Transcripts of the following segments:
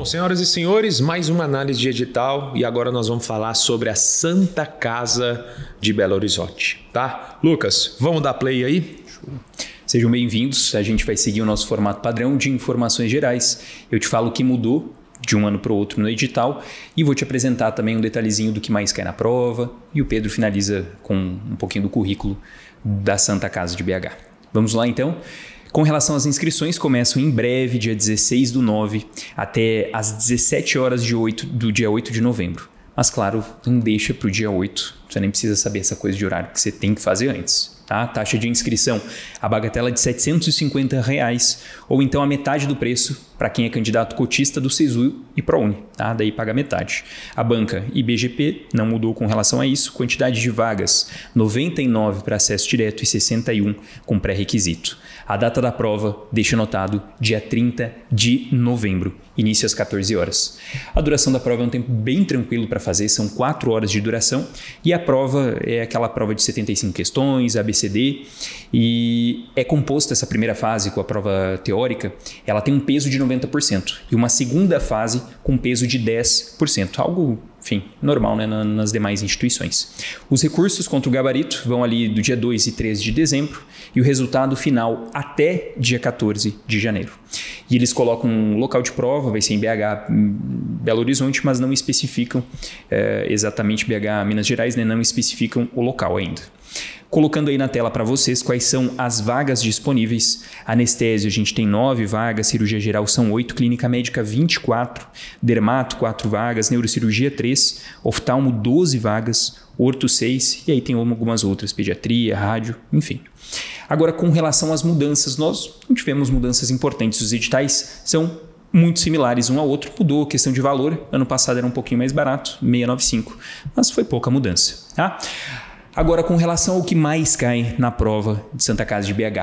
Senhoras e senhores, mais uma análise de edital e agora nós vamos falar sobre a Santa Casa de Belo Horizonte, tá? Lucas, vamos dar play aí? Sejam bem-vindos, a gente vai seguir o nosso formato padrão de informações gerais. Eu te falo o que mudou de um ano para o outro no edital e vou te apresentar também um detalhezinho do que mais cai na prova e o Pedro finaliza com um pouquinho do currículo da Santa Casa de BH. Vamos lá então? Com relação às inscrições, começam em breve, dia 16/9, até às 17 horas do dia 8 de novembro. Mas claro, não deixa para o dia 8, você nem precisa saber essa coisa de horário que você tem que fazer antes. Tá? Taxa de inscrição, a bagatela de R$ 750 ou então a metade do preço para quem é candidato cotista do SISU e ProUni, tá? Daí paga metade. A banca IBGP não mudou com relação a isso, quantidade de vagas 99 para acesso direto e 61 com pré-requisito. A data da prova, deixa anotado, dia 30 de novembro, início às 14 horas. A duração da prova é um tempo bem tranquilo para fazer, são 4 horas de duração e a prova é aquela prova de 75 questões, ABCD, e é composta essa primeira fase com a prova teórica, ela tem um peso de 90% e uma segunda fase com peso de 10%, algo, enfim, normal, né, nas demais instituições. Os recursos contra o gabarito vão ali do dia 2 e 13 de dezembro e o resultado final até dia 14 de janeiro. E eles colocam um local de prova, vai ser em BH, Belo Horizonte, mas não especificam exatamente BH, Minas Gerais, né, não especificam o local ainda. Colocando aí na tela para vocês quais são as vagas disponíveis. Anestésio, a gente tem 9 vagas, cirurgia geral são 8, clínica médica 24, dermato 4 vagas, neurocirurgia 3, oftalmo 12 vagas, orto 6 e aí tem algumas outras, pediatria, rádio, enfim. Agora, com relação às mudanças, nós não tivemos mudanças importantes. Os editais são muito similares um ao outro, mudou questão de valor, ano passado era um pouquinho mais barato, 695, mas foi pouca mudança, tá? Agora, com relação ao que mais cai na prova de Santa Casa de BH,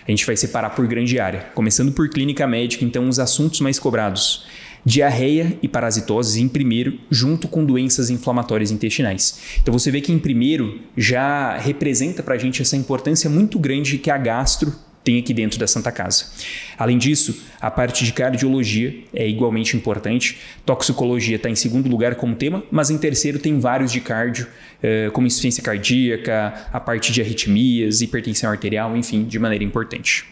a gente vai separar por grande área, começando por clínica médica, então os assuntos mais cobrados. Diarreia e parasitoses em primeiro, junto com doenças inflamatórias intestinais. Então você vê que em primeiro já representa para a gente essa importância muito grande que a gastro tem aqui dentro da Santa Casa. Além disso, a parte de cardiologia é igualmente importante. Toxicologia está em segundo lugar como tema, mas em terceiro tem vários de cardio, como insuficiência cardíaca, a parte de arritmias, hipertensão arterial, enfim, de maneira importante.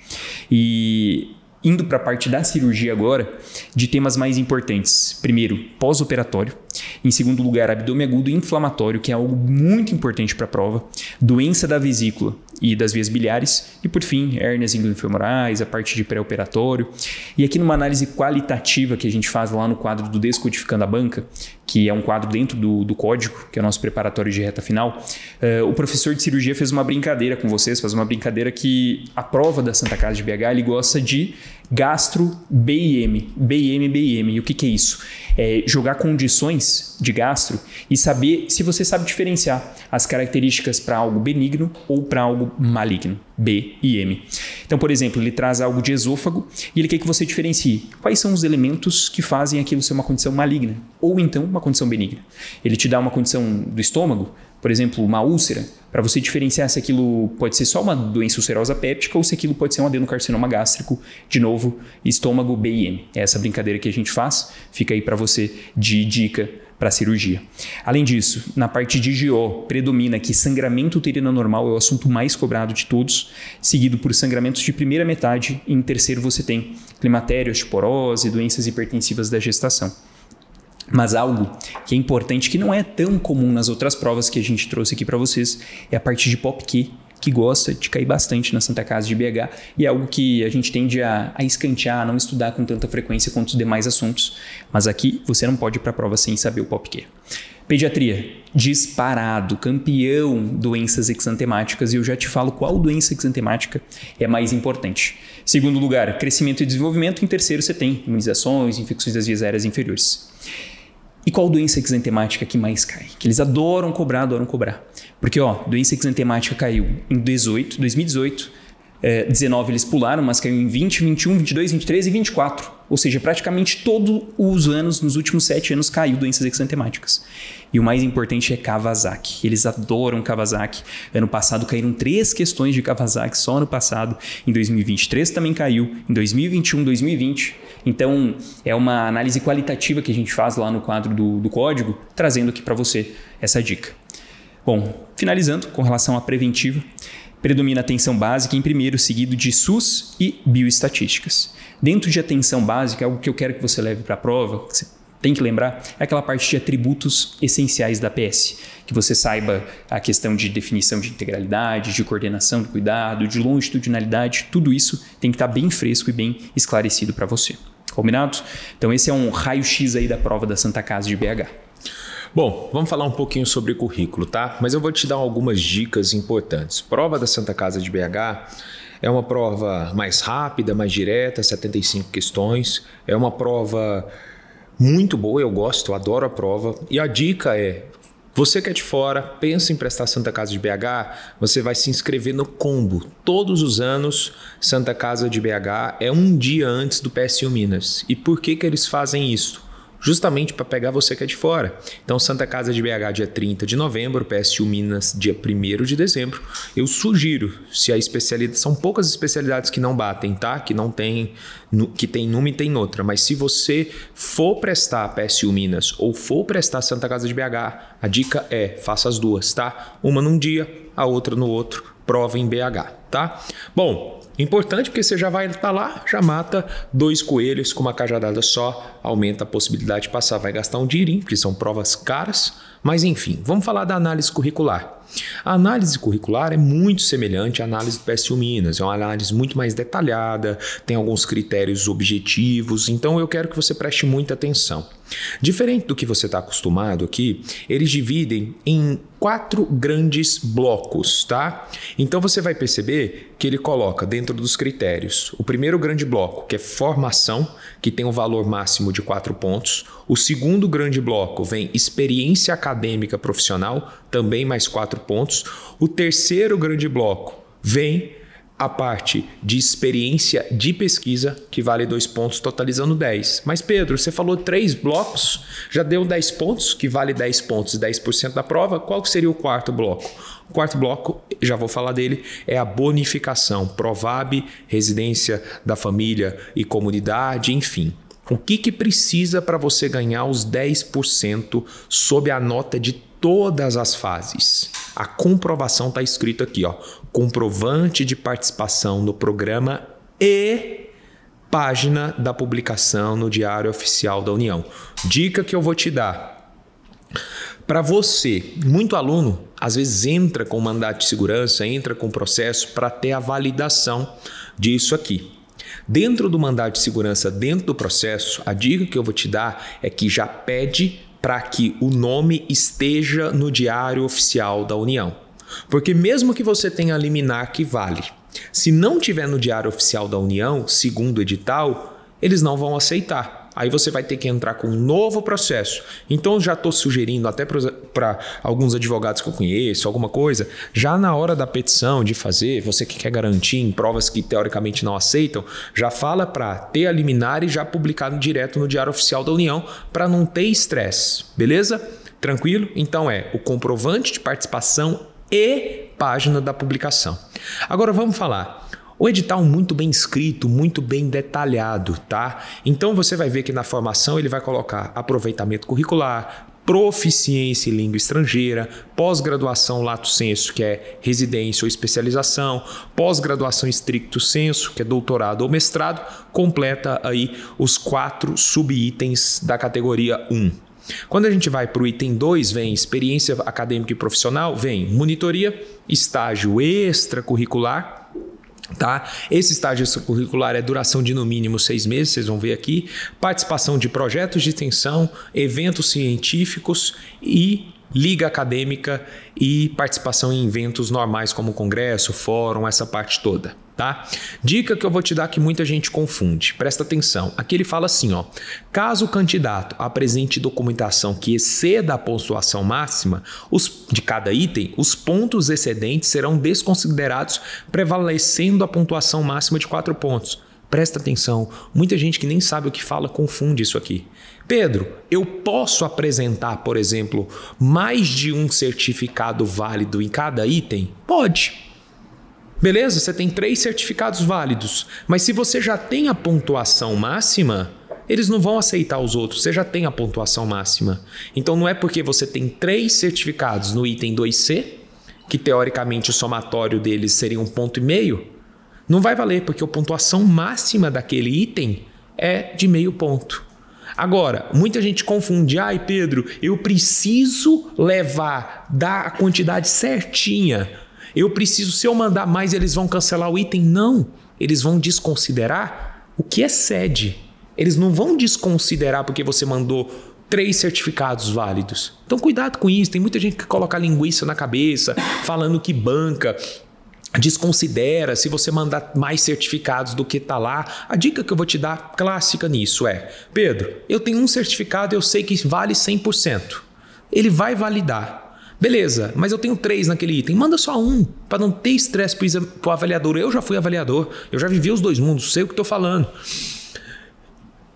E indo para a parte da cirurgia agora, de temas mais importantes. Primeiro, pós-operatório. Em segundo lugar, abdômen agudo inflamatório, que é algo muito importante para a prova. Doença da vesícula e das vias biliares. E por fim, hérnias inguinofemorais, a parte de pré-operatório. E aqui numa análise qualitativa que a gente faz lá no quadro do Descodificando a Banca, que é um quadro dentro do código, que é o nosso preparatório de reta final, o professor de cirurgia fez uma brincadeira com vocês, faz uma brincadeira que a prova da Santa Casa de BH, ele gosta de gastro BIM. E o que é isso? É jogar condições de gastro e saber se você sabe diferenciar as características para algo benigno ou para algo maligno, B e M. Então, por exemplo, ele traz algo de esôfago e ele quer que você diferencie quais são os elementos que fazem aquilo ser uma condição maligna ou então uma condição benigna. Ele te dá uma condição do estômago, por exemplo, uma úlcera, para você diferenciar se aquilo pode ser só uma doença ulcerosa péptica ou se aquilo pode ser um adenocarcinoma gástrico, de novo, estômago B e M. É essa brincadeira que a gente faz, fica aí para você de dica para a cirurgia. Além disso, na parte de GO, predomina que sangramento uterino anormal é o assunto mais cobrado de todos, seguido por sangramentos de primeira metade e em terceiro você tem climatério, osteoporose, doenças hipertensivas da gestação. Mas algo que é importante, que não é tão comum nas outras provas que a gente trouxe aqui para vocês, é a parte de POPQ, que gosta de cair bastante na Santa Casa de BH e é algo que a gente tende a escantear, a não estudar com tanta frequência quanto os demais assuntos. Mas aqui você não pode ir para a prova sem saber o POPQ. Pediatria, disparado, campeão doenças exantemáticas e eu já te falo qual doença exantemática é mais importante. Segundo lugar, crescimento e desenvolvimento. Em terceiro você tem imunizações, infecções das vias aéreas inferiores. E qual doença exantemática que mais cai? Que eles adoram cobrar. Porque, doença exantemática caiu em 2018, 19 eles pularam, mas caiu em 20, 21, 22, 23 e 24. Ou seja, praticamente todos os anos, nos últimos 7 anos, caiu doenças exantemáticas. E o mais importante é Kawasaki. Eles adoram Kawasaki. Ano passado caíram 3 questões de Kawasaki, só ano passado. Em 2023 também caiu. Em 2021, 2020. Então, é uma análise qualitativa que a gente faz lá no quadro do código, trazendo aqui para você essa dica. Bom, finalizando com relação à preventiva, predomina a atenção básica em primeiro, seguido de SUS e bioestatísticas. Dentro de atenção básica, algo que eu quero que você leve para a prova, que você tem que lembrar, é aquela parte de atributos essenciais da PS. Que você saiba a questão de definição de integralidade, de coordenação do cuidado, de longitudinalidade, tudo isso tem que estar bem fresco e bem esclarecido para você. Combinado? Então esse é um raio-x aí da prova da Santa Casa de BH. Bom, vamos falar um pouquinho sobre currículo, tá? Mas eu vou te dar algumas dicas importantes. Prova da Santa Casa de BH é uma prova mais rápida, mais direta, 75 questões. É uma prova muito boa, eu gosto, eu adoro a prova. E a dica é, você que é de fora, pensa em prestar Santa Casa de BH, você vai se inscrever no combo. Todos os anos, Santa Casa de BH é um dia antes do PSU Minas. E por que eles fazem isso? Justamente para pegar você que é de fora. Então, Santa Casa de BH, dia 30 de novembro, PSU Minas, dia 1º de dezembro. Eu sugiro, se a especialidade... São poucas especialidades que não batem, tá? Que não tem... Que tem numa e tem noutra. Mas se você for prestar PSU Minas ou for prestar Santa Casa de BH, a dica é, faça as duas, tá? Uma num dia, a outra no outro. Prova em BH, tá? Bom... Importante porque você já vai estar lá, já mata 2 coelhos com uma cajadada só, aumenta a possibilidade de passar, vai gastar um dinheirinho, porque são provas caras, mas enfim, vamos falar da análise curricular. A análise curricular é muito semelhante à análise do PSU Minas, é uma análise muito mais detalhada, tem alguns critérios objetivos, então eu quero que você preste muita atenção. Diferente do que você está acostumado aqui, eles dividem em 4 grandes blocos, tá? Então você vai perceber que ele coloca dentro dos critérios o primeiro grande bloco, que é formação, que tem um valor máximo de 4 pontos. O segundo grande bloco vem experiência acadêmica profissional, também mais 4 pontos. O terceiro grande bloco vem a parte de experiência de pesquisa, que vale 2 pontos, totalizando 10. Mas Pedro, você falou 3 blocos, já deu 10 pontos, que vale 10 pontos e 10% da prova. Qual que seria o quarto bloco? O quarto bloco, já vou falar dele, é a bonificação, Provab, residência da família e comunidade, enfim. O que precisa para você ganhar os 10% sob a nota de todas as fases? A comprovação está escrito aqui, ó, comprovante de participação no programa e página da publicação no Diário Oficial da União. Dica que eu vou te dar. Para você, muito aluno, às vezes entra com mandato de segurança, entra com processo para ter a validação disso aqui. Dentro do mandato de segurança, dentro do processo, a dica que eu vou te dar é que já pede para que o nome esteja no Diário Oficial da União. Porque mesmo que você tenha liminar que vale, se não tiver no Diário Oficial da União, segundo o edital, eles não vão aceitar. Aí você vai ter que entrar com um novo processo. Então já estou sugerindo até para alguns advogados que eu conheço, alguma coisa, já na hora da petição de fazer, você que quer garantir em provas que teoricamente não aceitam, já fala para ter a liminar e já publicado direto no Diário Oficial da União para não ter estresse, beleza? Tranquilo? Então é o comprovante de participação e página da publicação. Agora vamos falar. O edital muito bem escrito, muito bem detalhado, tá? Então você vai ver que na formação ele vai colocar aproveitamento curricular, proficiência em língua estrangeira, pós-graduação lato sensu, que é residência ou especialização, pós-graduação stricto sensu, que é doutorado ou mestrado, completa aí os 4 subitens da categoria 1. Quando a gente vai para o item 2, vem experiência acadêmica e profissional, vem monitoria, estágio extracurricular, tá? Esse estágio extracurricular é duração de no mínimo 6 meses, vocês vão ver aqui, participação de projetos de extensão, eventos científicos e liga acadêmica e participação em eventos normais como congresso, fórum, essa parte toda. Tá? Dica que eu vou te dar que muita gente confunde. Presta atenção. Aqui ele fala assim, ó. Caso o candidato apresente documentação que exceda a pontuação máxima de cada item, os pontos excedentes serão desconsiderados, prevalecendo a pontuação máxima de 4 pontos. Presta atenção. Muita gente que nem sabe o que fala confunde isso aqui. Pedro, eu posso apresentar, por exemplo, mais de um certificado válido em cada item? Pode. Beleza? Você tem 3 certificados válidos, mas se você já tem a pontuação máxima, eles não vão aceitar os outros, você já tem a pontuação máxima. Então não é porque você tem 3 certificados no item 2C, que teoricamente o somatório deles seria 1,5 ponto, não vai valer, porque a pontuação máxima daquele item é de 0,5 ponto. Agora, muita gente confunde, Pedro, eu preciso levar, dar a quantidade certinha. Eu preciso, se eu mandar mais, eles vão cancelar o item? Não, eles vão desconsiderar o que excede. Eles não vão desconsiderar porque você mandou 3 certificados válidos. Então cuidado com isso, tem muita gente que coloca linguiça na cabeça, falando que banca desconsidera se você mandar mais certificados do que está lá. A dica que eu vou te dar clássica nisso é, Pedro, eu tenho um certificado, eu sei que vale 100%. Ele vai validar. Beleza, mas eu tenho 3 naquele item. Manda só um, para não ter estresse para o avaliador. Eu já fui avaliador, eu já vivi os 2 mundos, sei o que estou falando.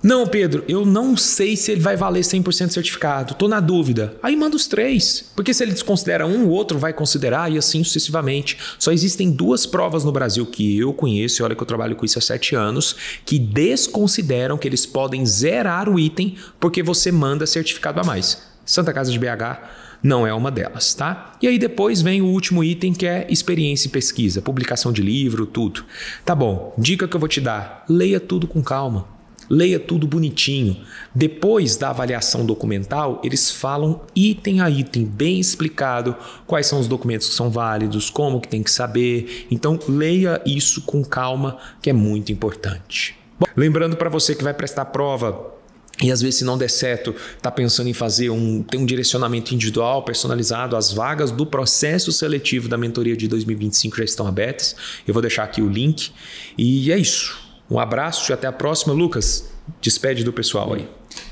Não, Pedro, eu não sei se ele vai valer 100% certificado, estou na dúvida. Aí manda os 3, porque se ele desconsidera um, o outro vai considerar e assim sucessivamente. Só existem 2 provas no Brasil que eu conheço, e olha que eu trabalho com isso há 7 anos, que desconsideram que eles podem zerar o item porque você manda certificado a mais. Santa Casa de BH não é uma delas, tá? E aí depois vem o último item, que é experiência e pesquisa, publicação de livro, tudo. Tá bom, dica que eu vou te dar, leia tudo com calma, leia tudo bonitinho. Depois da avaliação documental, eles falam item a item, bem explicado, quais são os documentos que são válidos, como que tem que saber. Então leia isso com calma, que é muito importante. Bom, lembrando para você que vai prestar prova, e às vezes, se não der certo, está pensando em fazer ter um direcionamento individual, personalizado, as vagas do processo seletivo da mentoria de 2025 já estão abertas. Eu vou deixar aqui o link. E é isso. Um abraço e até a próxima. Lucas, despede do pessoal aí.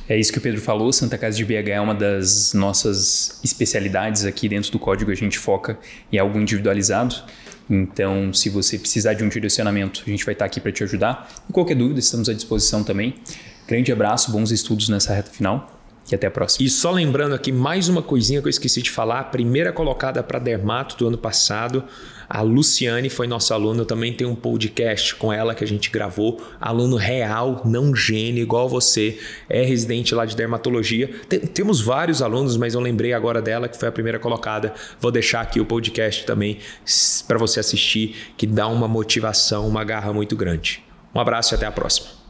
É isso que o Pedro falou. Santa Casa de BH é uma das nossas especialidades aqui dentro do código. A gente foca em algo individualizado. Então, se você precisar de um direcionamento, a gente vai estar aqui para te ajudar. E qualquer dúvida, estamos à disposição também. Grande abraço, bons estudos nessa reta final e até a próxima. E só lembrando aqui mais uma coisinha que eu esqueci de falar, a primeira colocada para dermato do ano passado, a Luciane foi nossa aluna, eu também tenho um podcast com ela que a gente gravou, aluno real, não gênio, igual você, é residente lá de dermatologia. Temos vários alunos, mas eu lembrei agora dela que foi a primeira colocada, vou deixar aqui o podcast também para você assistir, que dá uma motivação, uma garra muito grande. Um abraço e até a próxima.